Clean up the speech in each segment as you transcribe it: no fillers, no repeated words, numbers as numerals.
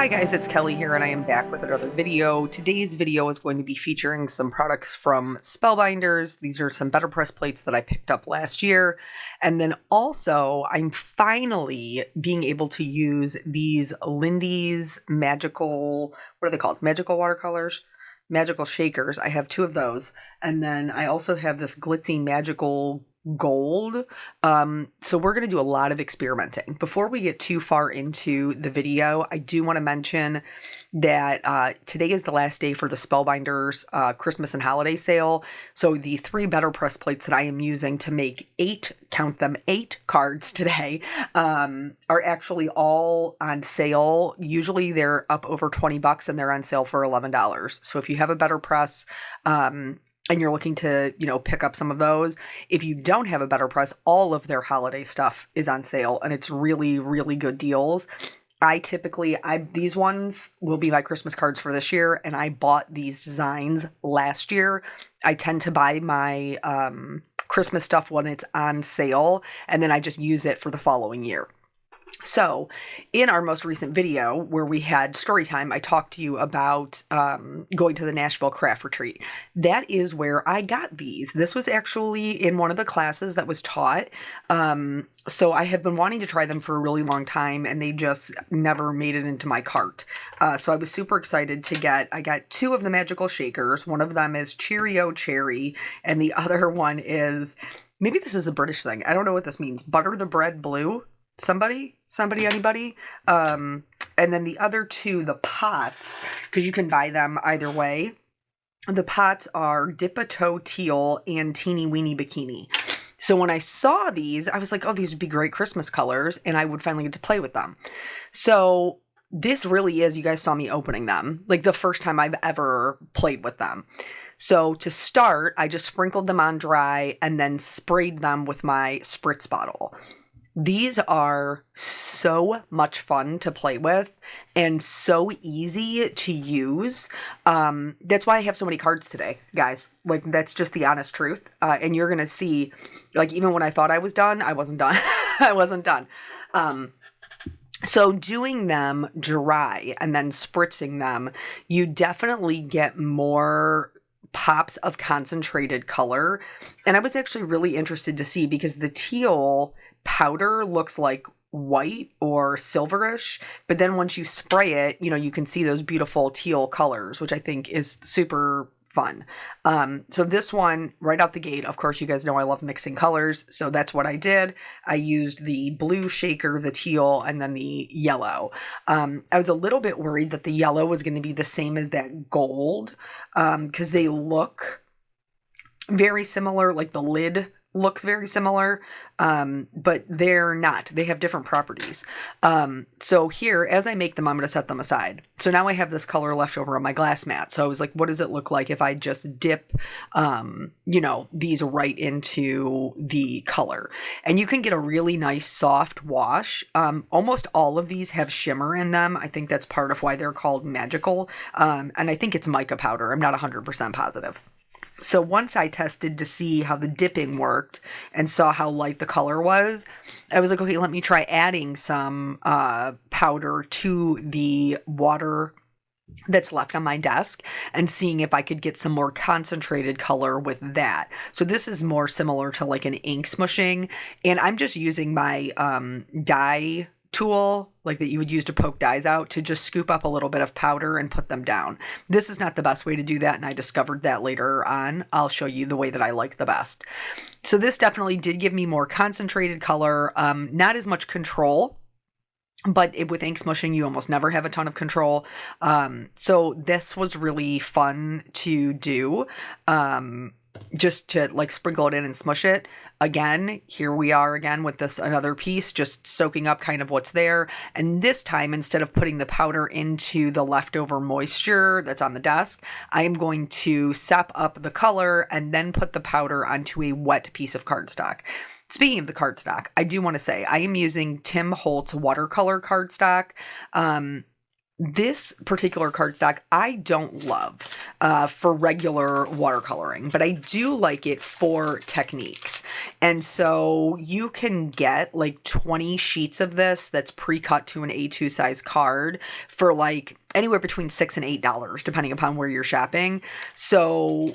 Hi guys, it's Kelly here and I am back with another video. Today's video is going to be featuring some products from Spellbinders. These are some BetterPress plates that I picked up last year. And then also, I'm finally being able to use these Lindy's magical, what are they called? Magical watercolors? Magical shakers. I have two of those. And then I also have this glitzy magical gold. So we're going to do a lot of experimenting. Before we get too far into the video, I do want to mention that today is the last day for the Spellbinders Christmas and holiday sale. So the 3 BetterPress plates that I am using to make 8, count them, 8 cards today, are actually all on sale. Usually they're up over $20 and they're on sale for $11. So if you have a BetterPress, and you're looking to, pick up some of those. If you don't have a BetterPress, all of their holiday stuff is on sale, and it's really, really good deals. These ones will be my Christmas cards for this year, and I bought these designs last year. I tend to buy my Christmas stuff when it's on sale, and then I just use it for the following year. So in our most recent video where we had story time, I talked to you about going to the Nashville craft retreat. That is where I got these. This was actually in one of the classes that was taught. So I have been wanting to try them for a really long time, and they just never made it into my cart. So I was super excited I got 2 of the magical shakers. One of them is Cheerio Cherry, and the other one is, maybe this is a British thing. I don't know what this means. Butter the bread blue. Somebody, anybody? And then the other 2, the pots, because you can buy them either way. The pots are Dip-a-Toe Teal and Teeny Weeny Bikini. So when I saw these, I was like, oh, these would be great Christmas colors, and I would finally get to play with them. So this really is, you guys saw me opening them, like the first time I've ever played with them. So to start, I just sprinkled them on dry and then sprayed them with my spritz bottle. These are so much fun to play with and so easy to use. That's why I have so many cards today, guys. Like, that's just the honest truth. And you're going to see, like, even when I thought I was done, I wasn't done. I wasn't done. So doing them dry and then spritzing them, you definitely get more pops of concentrated color. And I was actually really interested to see, because the teal powder looks like white or silverish, but then once you spray it, you can see those beautiful teal colors, which I think is super fun. So this one, right out the gate, of course, you guys know I love mixing colors, so that's what I did. I used the blue shaker, the teal, and then the yellow. I was a little bit worried that the yellow was going to be the same as that gold, because they look very similar, like the lid looks very similar, but they're not. They have different properties. So here, as I make them, I'm going to set them aside. So now I have this color left over on my glass mat. So I was like, what does it look like if I just dip, these right into the color? And you can get a really nice soft wash. Almost all of these have shimmer in them. I think that's part of why they're called magical. And I think it's mica powder. I'm not 100% positive. So once I tested to see how the dipping worked and saw how light the color was, I was like, okay, let me try adding some powder to the water that's left on my desk and seeing if I could get some more concentrated color with that. So this is more similar to like an ink smushing, and I'm just using my dye tool, like that you would use to poke dyes out, to just scoop up a little bit of powder and put them down. This is not the best way to do that, and I discovered that later on. I'll show you the way that I like the best. So this definitely did give me more concentrated color, not as much control, but with ink smushing, you almost never have a ton of control. So this was really fun to do, just to like sprinkle it in and smush it. Again, here we are again with this another piece, just soaking up kind of what's there. And this time, instead of putting the powder into the leftover moisture that's on the desk, I am going to sap up the color and then put the powder onto a wet piece of cardstock. Speaking of the cardstock, I do want to say I am using Tim Holtz watercolor cardstock. This particular cardstock I don't love. for regular watercoloring, but I do like it for techniques. And so you can get like 20 sheets of this that's pre-cut to an A2 size card for like anywhere between $6 and $8, depending upon where you're shopping. So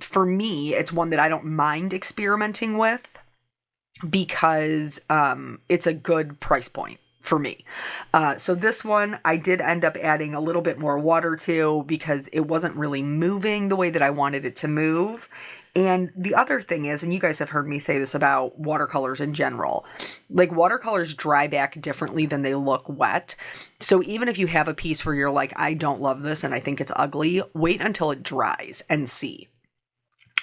for me, it's one that I don't mind experimenting with because it's a good price point for me. So this one, I did end up adding a little bit more water to because it wasn't really moving the way that I wanted it to move. And the other thing is, and you guys have heard me say this about watercolors in general, like watercolors dry back differently than they look wet. So even if you have a piece where you're like, I don't love this and I think it's ugly, wait until it dries and see.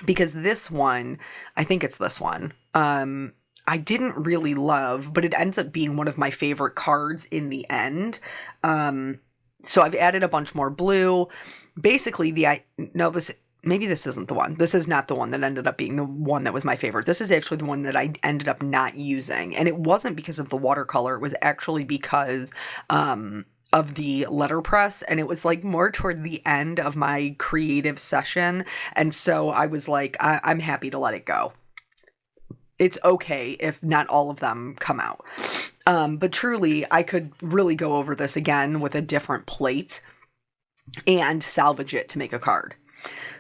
Because this one, I think it's this one, I didn't really love, but it ends up being one of my favorite cards in the end. So I've added a bunch more blue. Basically, maybe this isn't the one. This is not the one that ended up being the one that was my favorite. This is actually the one that I ended up not using. And it wasn't because of the watercolor. It was actually because of the letterpress. And it was like more toward the end of my creative session. And so I was like, I'm happy to let it go. It's okay if not all of them come out. But truly, I could really go over this again with a different plate and salvage it to make a card.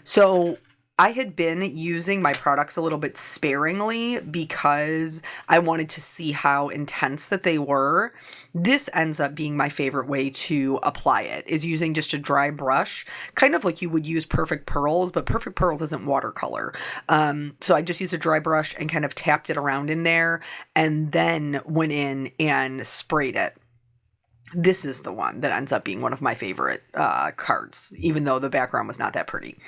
So I had been using my products a little bit sparingly because I wanted to see how intense that they were. This ends up being my favorite way to apply it, is using just a dry brush, kind of like you would use Perfect Pearls, but Perfect Pearls isn't watercolor. So I just used a dry brush and kind of tapped it around in there and then went in and sprayed it. This is the one that ends up being one of my favorite cards, even though the background was not that pretty.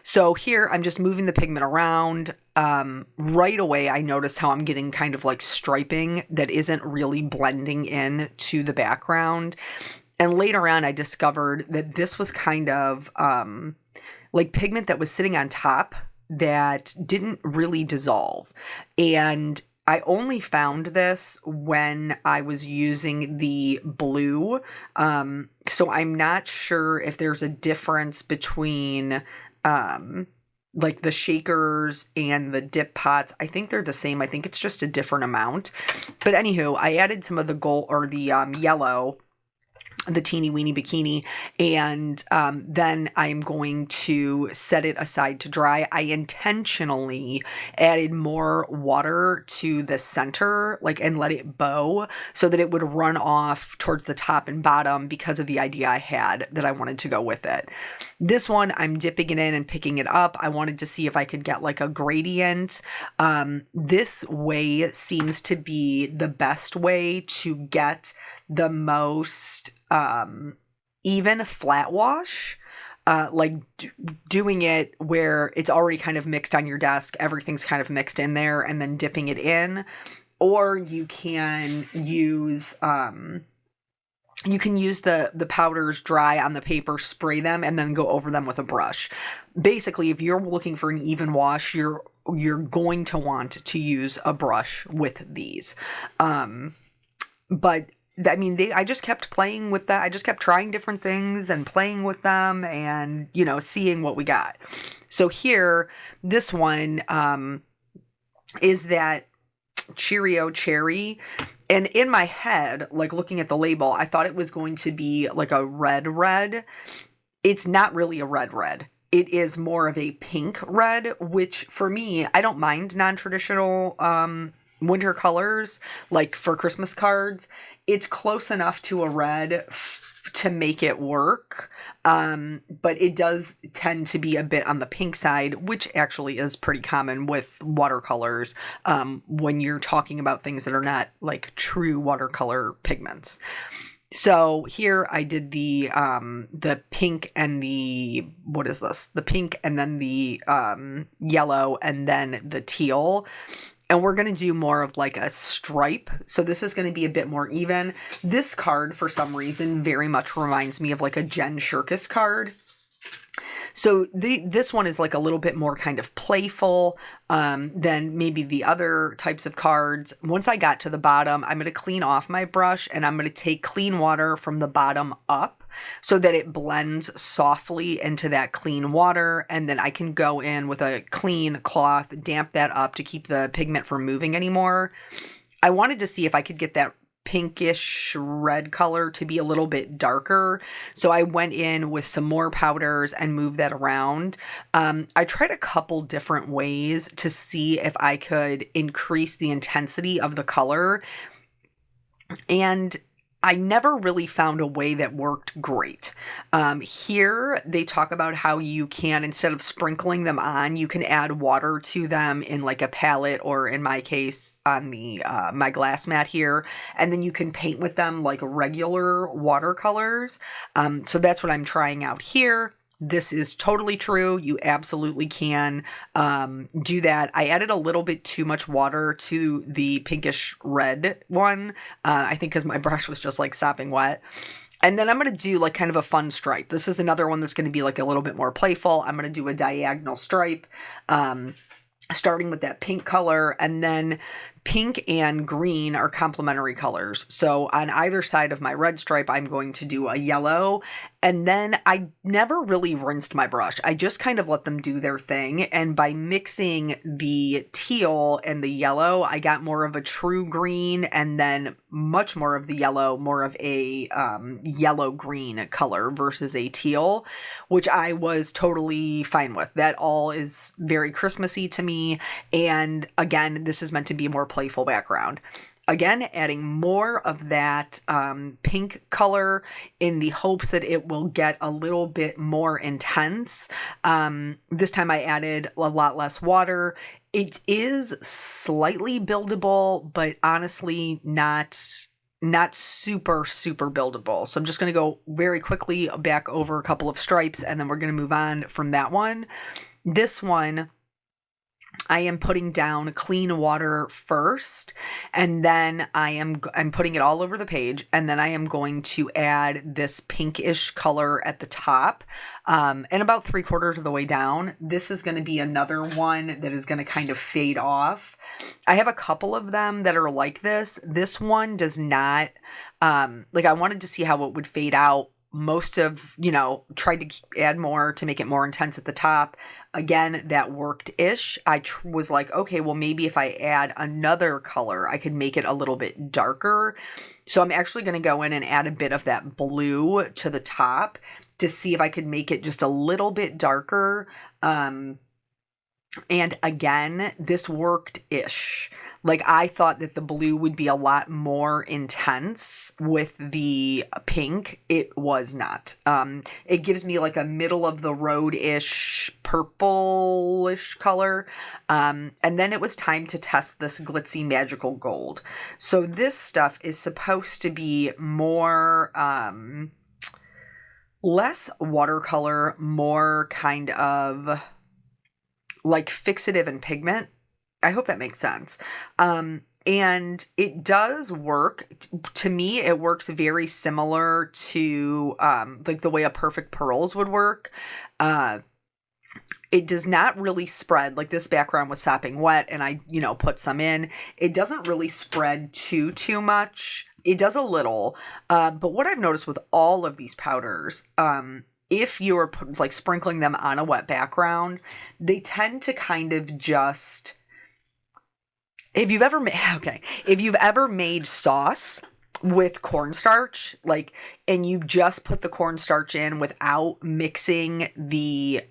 So here I'm just moving the pigment around. Right away, I noticed how I'm getting kind of like striping that isn't really blending in to the background. And later on, I discovered that this was kind of like pigment that was sitting on top that didn't really dissolve. And I only found this when I was using the blue. So I'm not sure if there's a difference between like the shakers and the dip pots. I think they're the same. I think it's just a different amount. But anywho, I added some of the gold or the yellow, the teeny weeny bikini, and then I'm going to set it aside to dry. I intentionally added more water to the center, like, and let it bow so that it would run off towards the top and bottom because of the idea I had that I wanted to go with it. This one, I'm dipping it in and picking it up. I wanted to see if I could get like a gradient. This way seems to be the best way to get the most even flat wash, like doing it where it's already kind of mixed on your desk, everything's kind of mixed in there, and then dipping it in. Or you can use the powders dry on the paper, spray them, and then go over them with a brush. Basically, if you're looking for an even wash, you're going to want to use a brush with these. But I mean, I just kept playing with that. I just kept trying different things and playing with them and, seeing what we got. So here, this one is that Cheerio Cherry. And in my head, like looking at the label, I thought it was going to be like a red. It's not really a red. It is more of a pink red, which for me, I don't mind non-traditional winter colors, like for Christmas cards. It's close enough to a red to make it work, but it does tend to be a bit on the pink side, which actually is pretty common with watercolors when you're talking about things that are not like true watercolor pigments. So here I did the pink and the, what is this? The pink and then the yellow and then the teal. And we're going to do more of like a stripe. So this is going to be a bit more even. This card, for some reason, very much reminds me of like a Jen Shirkus card. So this one is like a little bit more kind of playful than maybe the other types of cards. Once I got to the bottom, I'm going to clean off my brush and I'm going to take clean water from the bottom up so that it blends softly into that clean water. And then I can go in with a clean cloth, damp that up to keep the pigment from moving anymore. I wanted to see if I could get that pinkish red color to be a little bit darker. So I went in with some more powders and moved that around. I tried a couple different ways to see if I could increase the intensity of the color, and I never really found a way that worked great. Here they talk about how you can, instead of sprinkling them on, you can add water to them in like a palette, or in my case on the my glass mat here, and then you can paint with them like regular watercolors. So that's what I'm trying out here. This is totally true. You absolutely can do that. I added a little bit too much water to the pinkish red one, I think because my brush was just like sopping wet. And then I'm going to do like kind of a fun stripe. This is another one that's going to be like a little bit more playful. I'm going to do a diagonal stripe, starting with that pink color, and then pink and green are complementary colors. So on either side of my red stripe, I'm going to do a yellow. And then I never really rinsed my brush. I just kind of let them do their thing. And by mixing the teal and the yellow, I got more of a true green, and then much more of the yellow, more of a yellow-green color versus a teal, which I was totally fine with. That all is very Christmassy to me. And again, this is meant to be a more playful background. Again, adding more of that pink color in the hopes that it will get a little bit more intense. This time I added a lot less water. It is slightly buildable, but honestly not super buildable. So I'm just going to go very quickly back over a couple of stripes, and then we're going to move on from that one. This one, I am putting down clean water first, and then I'm putting it all over the page, and then I am going to add this pinkish color at the top, and about 3/4 of the way down. This is going to be another one that is going to kind of fade off. I have a couple of them that are like this. This one does not, like I wanted to see how it would fade out. Most of, tried to add more to make it more intense at the top. Again, that worked-ish. I was like, okay, well, maybe if I add another color, I could make it a little bit darker. So I'm actually going to go in and add a bit of that blue to the top to see if I could make it just a little bit darker. And again, this worked-ish. Like, I thought that the blue would be a lot more intense with the pink. It was not. It gives me like a middle of the road-ish, purplish color. And then it was time to test this glitzy magical gold. So this stuff is supposed to be more, less watercolor, more kind of like fixative and pigment. I hope that makes sense. And it does work. To me, it works very similar to like the way a Perfect Pearls would work. It does not really spread. Like, this background was sopping wet, and I, put some in. It doesn't really spread too much. It does a little. But what I've noticed with all of these powders, if you're like sprinkling them on a wet background, they tend to kind of just... If you've ever made sauce with cornstarch, like, and you just put the cornstarch in without mixing the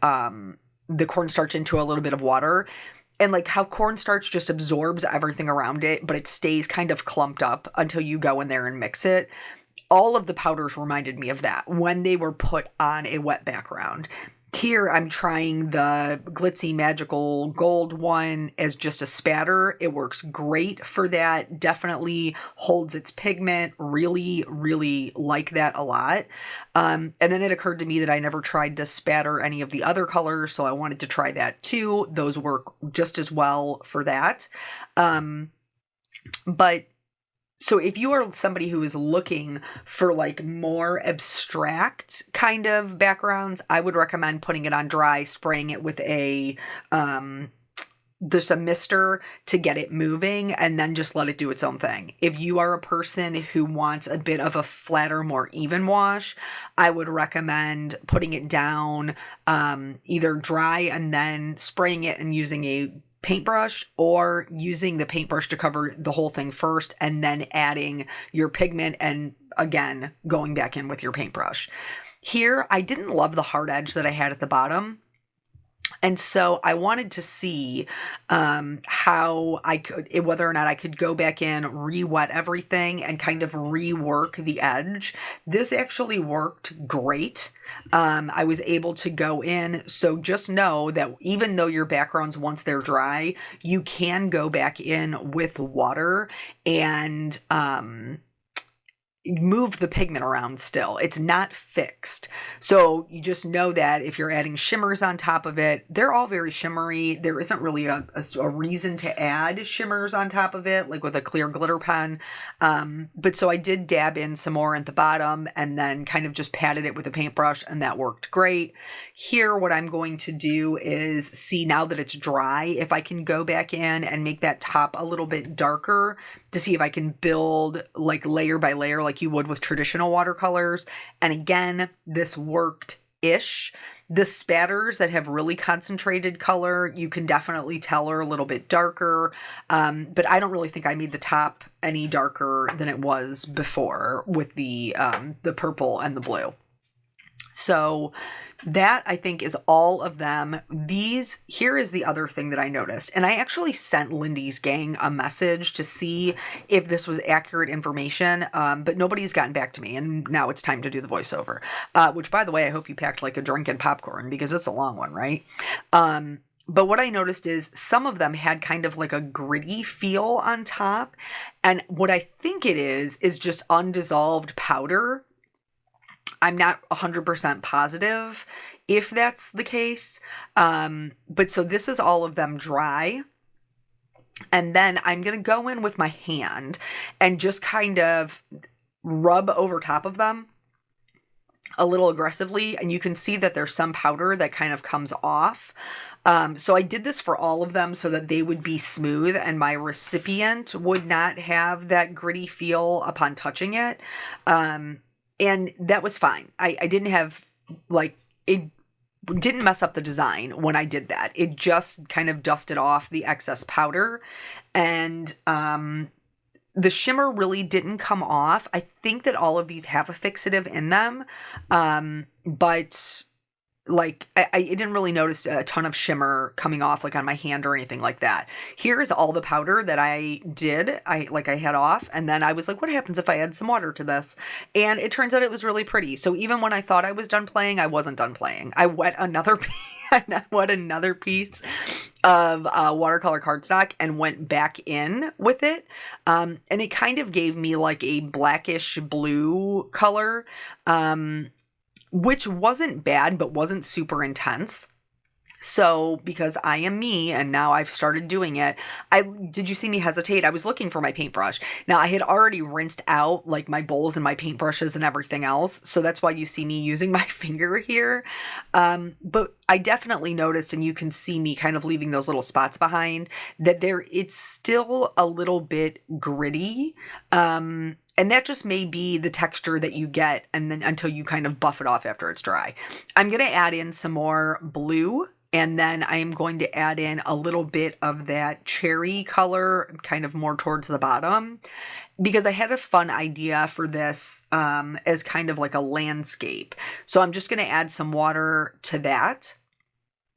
cornstarch into a little bit of water, and like how cornstarch just absorbs everything around it, but it stays kind of clumped up until you go in there and mix it. All of the powders reminded me of that when they were put on a wet background. Here, I'm trying the Glitzy Magical Gold one as just a spatter. It works great for that. Definitely holds its pigment. Really, really like that a lot. And then it occurred to me that I never tried to spatter any of the other colors, so I wanted to try that too. Those work just as well for that. But... So if you are somebody who is looking for like more abstract kind of backgrounds, I would recommend putting it on dry, spraying it with a there's a mister to get it moving and then just let it do its own thing. If you are a person who wants a bit of a flatter, more even wash, I would recommend putting it down, either dry and then spraying it and using a paintbrush, or using the paintbrush to cover the whole thing first and then adding your pigment and again going back in with your paintbrush. Here, I didn't love the hard edge that I had at the bottom. And so I wanted to see how I could, whether or not I could go back in, re-wet everything, and kind of rework the edge. This actually worked great. I was able to go in. So just know that even though your backgrounds, once they're dry, you can go back in with water and move the pigment around still. It's not fixed. So you just know that if you're adding shimmers on top of it, they're all very shimmery. There isn't really a reason to add shimmers on top of it, like with a clear glitter pen. But so I did dab in some more at the bottom and then kind of just patted it with a paintbrush, and that worked great. Here, what I'm going to do is see, now that it's dry, if I can go back in and make that top a little bit darker to see if I can build like layer by layer like you would with traditional watercolors. And again, this worked-ish. The spatters that have really concentrated color, you can definitely tell are a little bit darker, but I don't really think I made the top any darker than it was before with the purple and the blue. So that, I think, is all of them. Here is the other thing that I noticed. And I actually sent Lindy's gang a message to see if this was accurate information, but nobody's gotten back to me. And now it's time to do the voiceover, which, by the way, I hope you packed like a drink and popcorn, because it's a long one, right? But what I noticed is some of them had kind of like a gritty feel on top. And what I think it is just undissolved powder. I'm not 100% positive if that's the case. But so this is all of them dry. And then I'm going to go in with my hand and just kind of rub over top of them a little aggressively. And you can see that there's some powder that kind of comes off. So I did this for all of them so that they would be smooth and my recipient would not have that gritty feel upon touching it. And that was fine. I didn't have, like, it didn't mess up the design when I did that. It just kind of dusted off the excess powder. And the shimmer really didn't come off. I think that all of these have a fixative in them. But like, I didn't really notice a ton of shimmer coming off like on my hand or anything like that. Here's all the powder that I did. I had off, and then I was like, what happens if I add some water to this? And it turns out it was really pretty. So even when I thought I was done playing, I wasn't done playing. I wet another piece of watercolor cardstock and went back in with it. And it kind of gave me like a blackish blue color, which wasn't bad, but wasn't super intense. So because I am me and now I've started doing it, did you see me hesitate? I was looking for my paintbrush. Now I had already rinsed out like my bowls and my paintbrushes and everything else. So that's why you see me using my finger here. But I definitely noticed, and you can see me kind of leaving those little spots behind, that it's still a little bit gritty. And that just may be the texture that you get, and then until you kind of buff it off after it's dry. I'm going to add in some more blue, and then I am going to add in a little bit of that cherry color, kind of more towards the bottom, because I had a fun idea for this as kind of like a landscape. So I'm just going to add some water to that.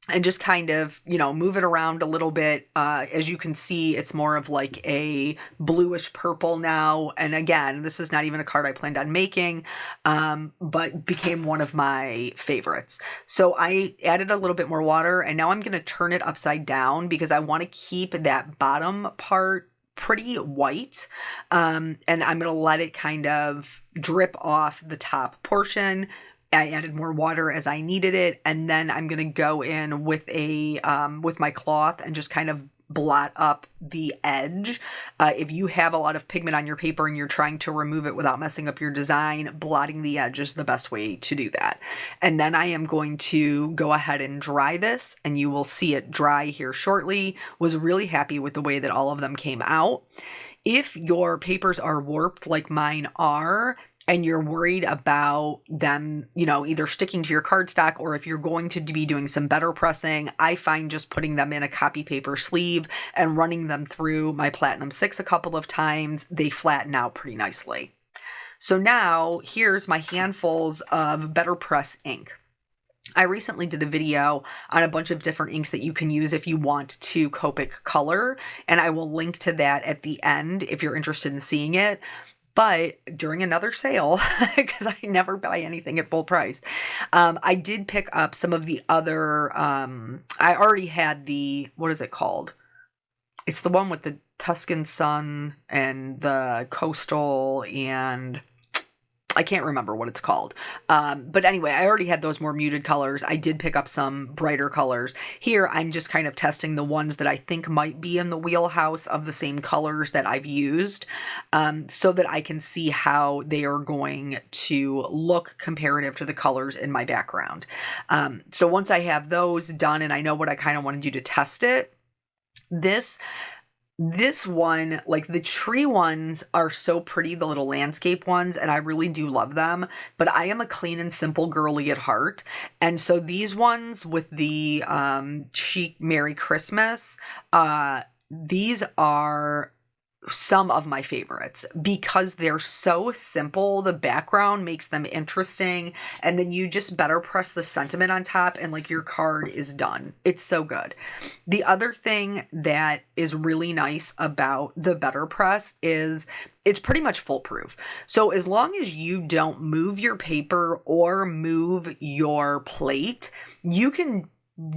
And just kind of, move it around a little bit. As you can see, it's more of like a bluish purple now. And again, this is not even a card I planned on making, but became one of my favorites. So I added a little bit more water, and now I'm going to turn it upside down because I want to keep that bottom part pretty white. And I'm going to let it kind of drip off the top portion. I added more water as I needed it, and then I'm going to go in with with my cloth and just kind of blot up the edge. If you have a lot of pigment on your paper and you're trying to remove it without messing up your design, blotting the edge is the best way to do that. And then I am going to go ahead and dry this, and you will see it dry here shortly. Was really happy with the way that all of them came out. If your papers are warped like mine are, and you're worried about them, either sticking to your cardstock, or if you're going to be doing some better pressing, I find just putting them in a copy paper sleeve and running them through my Platinum 6 a couple of times, they flatten out pretty nicely. So now here's my handfuls of BetterPress ink. I recently did a video on a bunch of different inks that you can use if you want to Copic color, and I will link to that at the end if you're interested in seeing it. But during another sale, because I never buy anything at full price, I did pick up some of the other, I already had what is it called? It's the one with the Tuscan Sun and the Coastal, and I can't remember what it's called. But anyway, I already had those more muted colors. I did pick up some brighter colors. Here, I'm just kind of testing the ones that I think might be in the wheelhouse of the same colors that I've used, so that I can see how they are going to look comparative to the colors in my background. So once I have those done and I know what I kind of want to do to test it, this one, like the tree ones are so pretty, the little landscape ones, and I really do love them, but I am a clean and simple girly at heart. And so these ones with the chic Merry Christmas, these are some of my favorites because they're so simple. The background makes them interesting, and then you just better press the sentiment on top and like your card is done. It's so good. The other thing that is really nice about the BetterPress is it's pretty much foolproof. So as long as you don't move your paper or move your plate, you can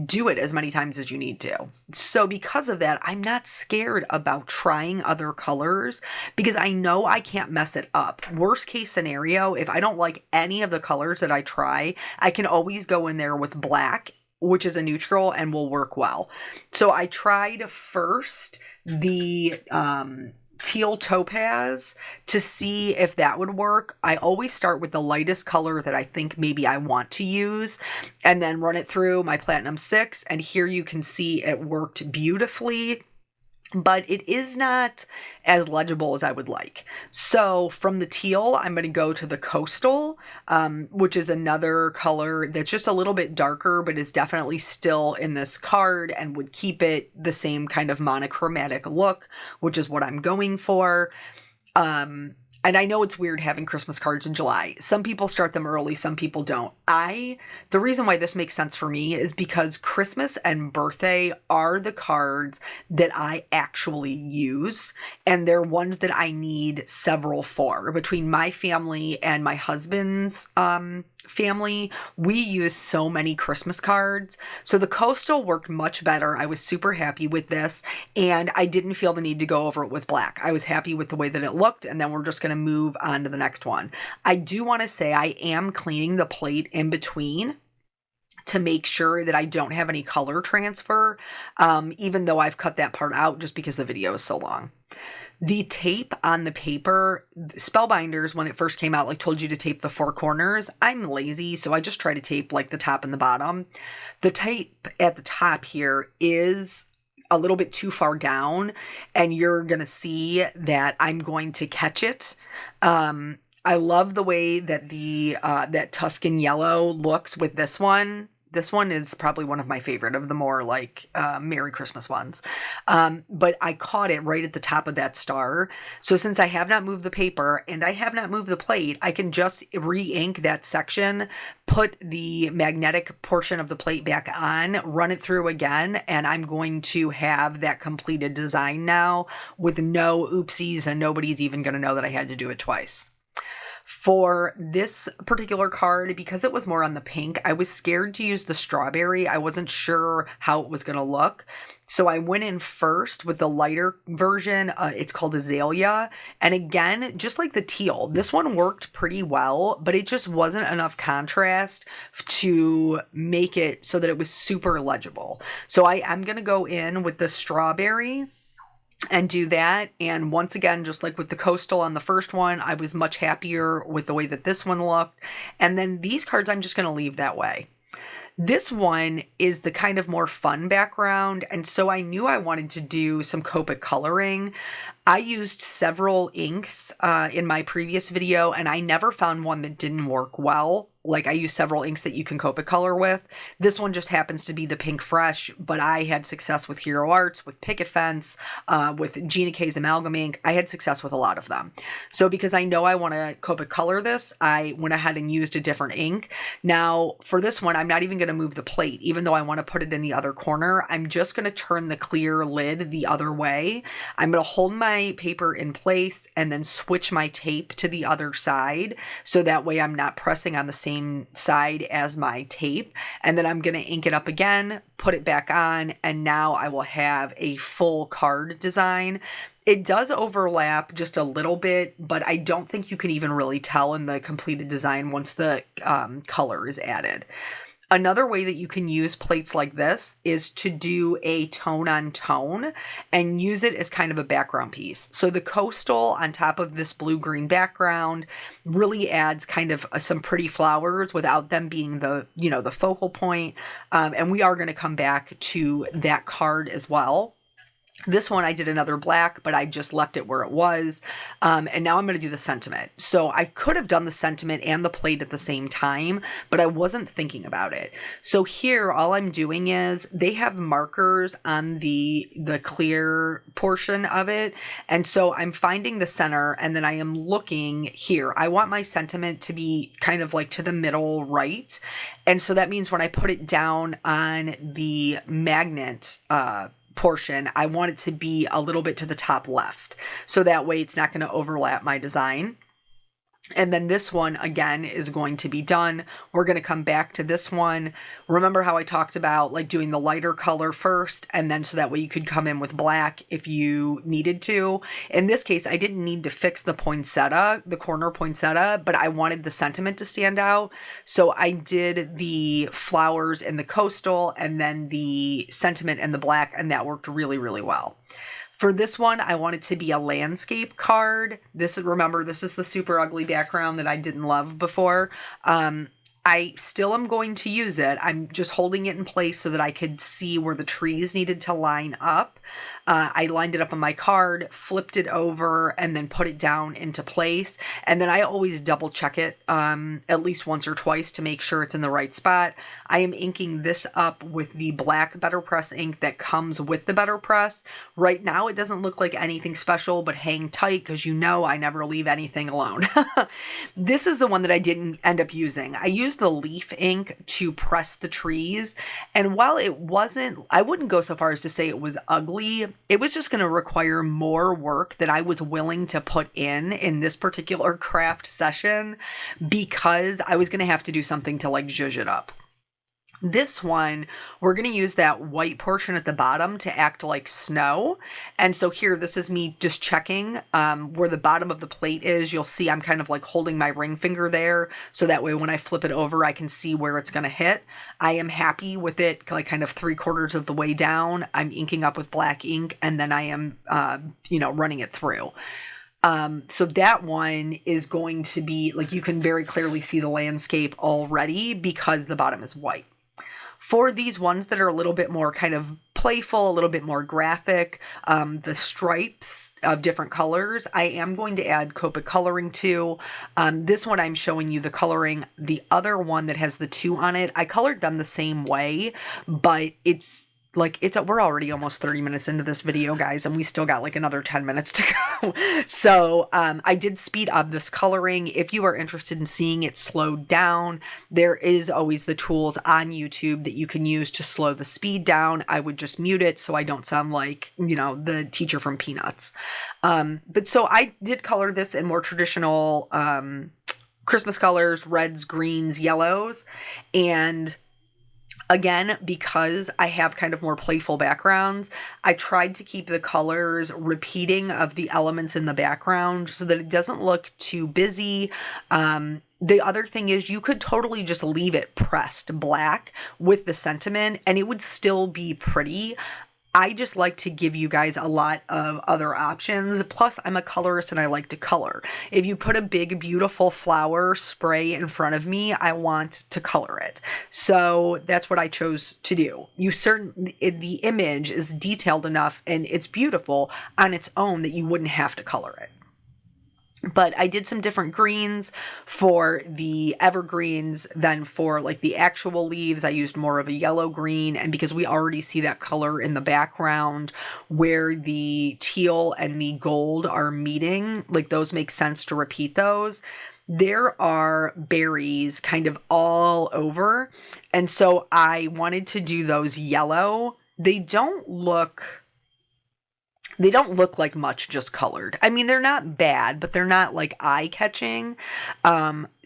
do it as many times as you need to. So because of that, I'm not scared about trying other colors because I know I can't mess it up. Worst case scenario, if I don't like any of the colors that I try, I can always go in there with black, which is a neutral and will work well. So I tried first the teal topaz to see if that would work. I always start with the lightest color that I think maybe I want to use and then run it through my Platinum 6, and here you can see it worked beautifully, but it is not as legible as I would like. So from the teal, I'm going to go to the Coastal, which is another color that's just a little bit darker, but is definitely still in this card and would keep it the same kind of monochromatic look, which is what I'm going for. And I know it's weird having Christmas cards in July. Some people start them early, some people don't. The reason why this makes sense for me is because Christmas and birthday are the cards that I actually use, and they're ones that I need several for. Between my family and my husband's family, we use so many Christmas cards. So the Coastal worked much better. I was super happy with this, and I didn't feel the need to go over it with black. I was happy with the way that it looked, and then we're just going to move on to the next one. I do want to say I am cleaning the plate in between to make sure that I don't have any color transfer, even though I've cut that part out just because the video is so long. The tape on the paper, Spellbinders, when it first came out, like told you to tape the four corners. I'm lazy, so I just try to tape like the top and the bottom. The tape at the top here is a little bit too far down, and you're going to see that I'm going to catch it. I love the way that that Tuscan yellow looks with this one. This one is probably one of my favorite of the more like Merry Christmas ones. But I caught it right at the top of that star. So since I have not moved the paper and I have not moved the plate, I can just re-ink that section, put the magnetic portion of the plate back on, run it through again, and I'm going to have that completed design now with no oopsies, and nobody's even going to know that I had to do it twice. For this particular card, because it was more on the pink, I was scared to use the strawberry. I wasn't sure how it was going to look. So I went in first with the lighter version. It's called Azalea. And again, just like the teal, this one worked pretty well, but it just wasn't enough contrast to make it so that it was super legible. So I am going to go in with the strawberry and do that. And once again, just like with the coastal on the first one, I was much happier with the way that this one looked. And then these cards, I'm just going to leave that way. This one is the kind of more fun background, and so I knew I wanted to do some Copic coloring. I used several inks in my previous video, and I never found one that didn't work well. Like, I used several inks that you can Copic color with. This one just happens to be the Pink Fresh, but I had success with Hero Arts, with Picket Fence, with Gina K's Amalgam ink. I had success with a lot of them. So because I know I want to Copic color this, I went ahead and used a different ink. Now, for this one, I'm not even going to move the plate, even though I want to put it in the other corner. I'm just going to turn the clear lid the other way. I'm going to hold my paper in place and then switch my tape to the other side. So that way I'm not pressing on the same side as my tape. And then I'm going to ink it up again, put it back on, and now I will have a full card design. It does overlap just a little bit, but I don't think you can even really tell in the completed design once the color is added. Another way that you can use plates like this is to do a tone on tone and use it as kind of a background piece. So the coastal on top of this blue-green background really adds kind of some pretty flowers without them being the, the focal point. And we are going to come back to that card as well. This one I did another black, but I just left it where it was. And now I'm going to do the sentiment. So I could have done the sentiment and the plate at the same time, but I wasn't thinking about it. So here, all I'm doing is they have markers on the clear portion of it. And so I'm finding the center, and then I am looking here. I want my sentiment to be kind of like to the middle right. And so that means when I put it down on the magnet, portion, I want it to be a little bit to the top left. So that way it's not going to overlap my design. And then this one, again, is going to be done. We're going to come back to this one. Remember how I talked about like doing the lighter color first, and then so that way you could come in with black if you needed to. In this case, I didn't need to fix the poinsettia, the corner poinsettia, but I wanted the sentiment to stand out. So I did the flowers in the coastal and then the sentiment and the black, and that worked really, really well. For this one, I want it to be a landscape card. Remember, this is the super ugly background that I didn't love before. I still am going to use it. I'm just holding it in place so that I could see where the trees needed to line up. I lined it up on my card, flipped it over, and then put it down into place. And then I always double check it at least once or twice to make sure it's in the right spot. I am inking this up with the black BetterPress ink that comes with the BetterPress. Right now, it doesn't look like anything special, but hang tight because I never leave anything alone. This is the one that I didn't end up using. I used the leaf ink to press the trees. And while it wasn't, I wouldn't go so far as to say it was ugly. It was just going to require more work that I was willing to put in this particular craft session because I was going to have to do something to like zhuzh it up. This one, we're going to use that white portion at the bottom to act like snow. And so here, this is me just checking where the bottom of the plate is. You'll see I'm kind of like holding my ring finger there. So that way when I flip it over, I can see where it's going to hit. I am happy with it like kind of 3/4 of the way down. I'm inking up with black ink, and then I am, running it through. So that one is going to be like, you can very clearly see the landscape already because the bottom is white. For these ones that are a little bit more kind of playful, a little bit more graphic, the stripes of different colors, I am going to add Copic coloring to. This one I'm showing you the coloring. The other one that has the 2 on it, I colored them the same way, but we're already almost 30 minutes into this video, guys, and we still got like another 10 minutes to go. So I did speed up this coloring. If you are interested in seeing it slowed down, there is always the tools on YouTube that you can use to slow the speed down. I would just mute it so I don't sound like, the teacher from Peanuts. But so I did color this in more traditional Christmas colors, reds, greens, yellows. And again, because I have kind of more playful backgrounds, I tried to keep the colors repeating of the elements in the background so that it doesn't look too busy. The other thing is you could totally just leave it pressed black with the sentiment and it would still be pretty. I just like to give you guys a lot of other options. Plus, I'm a colorist and I like to color. If you put a big, beautiful flower spray in front of me, I want to color it. So that's what I chose to do. The image is detailed enough and it's beautiful on its own that you wouldn't have to color it. But I did some different greens for the evergreens than for like the actual leaves. I used more of a yellow green. And because we already see that color in the background where the teal and the gold are meeting, like those make sense to repeat those. There are berries kind of all over. And so I wanted to do those yellow. They don't look like much just colored. I mean, they're not bad, but they're not like eye-catching.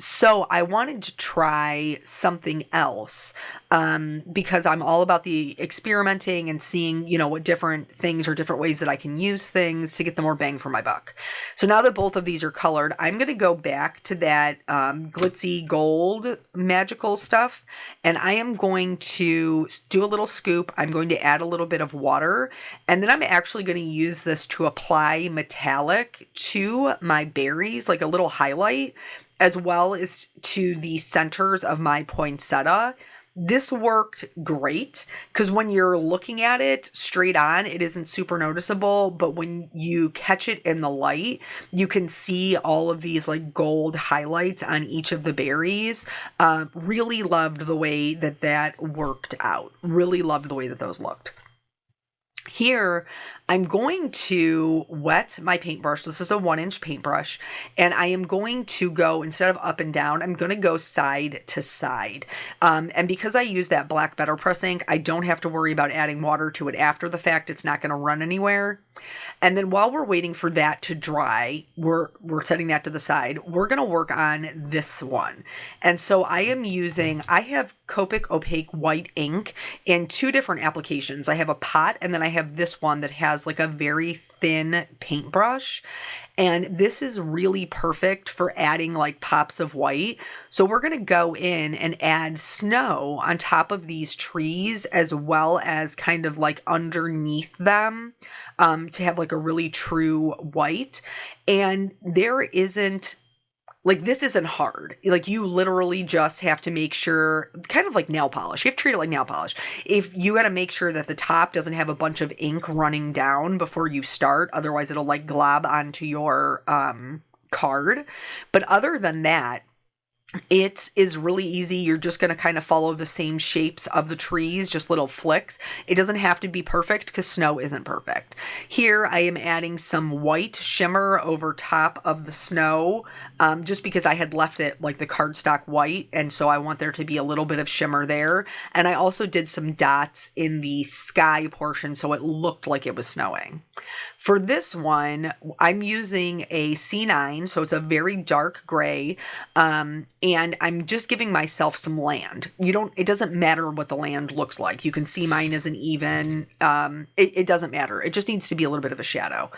So I wanted to try something else because I'm all about the experimenting and seeing, what different things or different ways that I can use things to get the more bang for my buck. So now that both of these are colored, I'm going to go back to that glitzy gold magical stuff, and I am going to do a little scoop. I'm going to add a little bit of water, and then I'm actually going to use this to apply metallic to my berries, like a little highlight, as well as to the centers of my poinsettia. This worked great because when you're looking at it straight on, it isn't super noticeable, but when you catch it in the light, you can see all of these like gold highlights on each of the berries. Really loved the way that worked out. Really loved the way that those looked. Here, I'm going to wet my paintbrush. This is a 1-inch paintbrush, and I am going to go, instead of up and down, I'm going to go side to side. And because I use that black BetterPress ink, I don't have to worry about adding water to it after the fact. It's not going to run anywhere. And then while we're waiting for that to dry, we're setting that to the side. We're going to work on this one. And so I have Copic opaque white ink in 2 different applications. I have a pot, and then I have this one that has like a very thin paintbrush. And this is really perfect for adding like pops of white. So we're going to go in and add snow on top of these trees, as well as kind of like underneath them, to have like a really true white. And this isn't hard. Like, you literally just have to make sure, kind of like nail polish. You have to treat it like nail polish. If you got to make sure that the top doesn't have a bunch of ink running down before you start, otherwise it'll like glob onto your card. But other than that, it is really easy. You're just going to kind of follow the same shapes of the trees, just little flicks. It doesn't have to be perfect because snow isn't perfect. Here I am adding some white shimmer over top of the snow, just because I had left it like the cardstock white, and so I want there to be a little bit of shimmer there. And I also did some dots in the sky portion so it looked like it was snowing. For this one, I'm using a C9, so it's a very dark gray, and I'm just giving myself some land. It doesn't matter what the land looks like. You can see mine isn't even. It doesn't matter. It just needs to be a little bit of a shadow.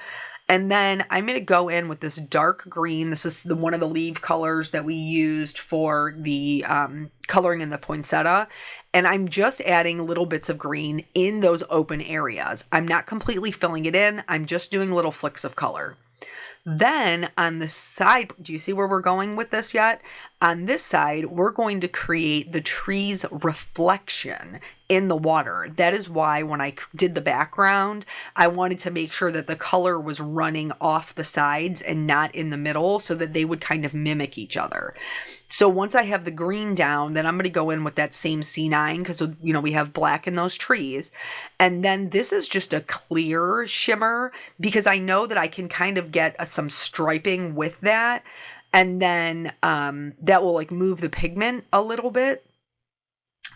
And then I'm going to go in with this dark green. This is one of the leaf colors that we used for the coloring in the poinsettia. And I'm just adding little bits of green in those open areas. I'm not completely filling it in. I'm just doing little flicks of color. Then on the side, do you see where we're going with this yet? On this side, we're going to create the tree's reflection in the water. That is why when I did the background, I wanted to make sure that the color was running off the sides and not in the middle so that they would kind of mimic each other. So once I have the green down, then I'm going to go in with that same C9 because, we have black in those trees. And then this is just a clear shimmer because I know that I can kind of get some striping with that. And then that will like move the pigment a little bit.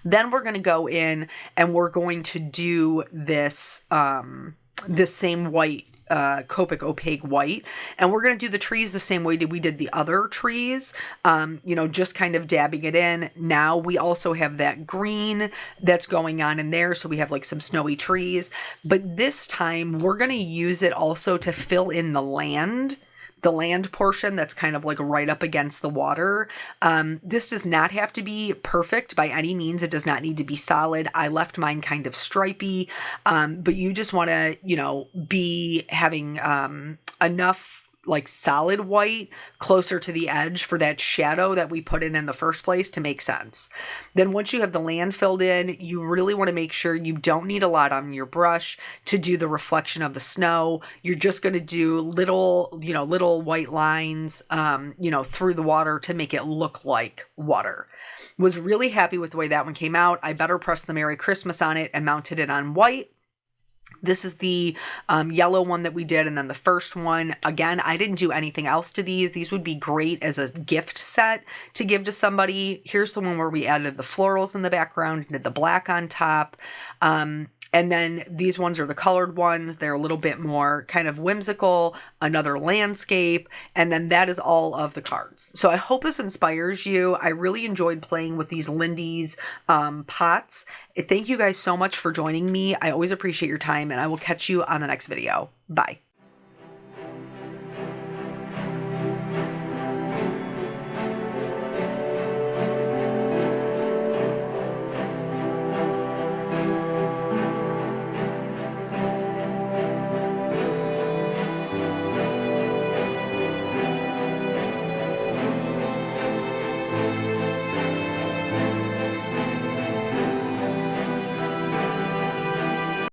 Then we're going to go in and we're going to do this, this same white Copic opaque white, and we're going to do the trees the same way we did the other trees, just kind of dabbing it in. Now we also have that green that's going on in there, so we have like some snowy trees, but this time we're going to use it also to fill in the land portion that's kind of like right up against the water. This does not have to be perfect by any means. It does not need to be solid. I left mine kind of stripy, but you just want to, be having enough like solid white closer to the edge for that shadow that we put in the first place to make sense. Then once you have the land filled in, you really want to make sure you don't need a lot on your brush to do the reflection of the snow. You're just going to do little white lines, through the water to make it look like water. Was really happy with the way that one came out. I BetterPressed the Merry Christmas on it and mounted it on white. This is the yellow one that we did, and then the first one. Again, I didn't do anything else to these. These would be great as a gift set to give to somebody. Here's the one where we added the florals in the background and did the black on top. And then these ones are the colored ones. They're a little bit more kind of whimsical, another landscape, and then that is all of the cards. So I hope this inspires you. I really enjoyed playing with these Lindy's pots. Thank you guys so much for joining me. I always appreciate your time, and I will catch you on the next video. Bye.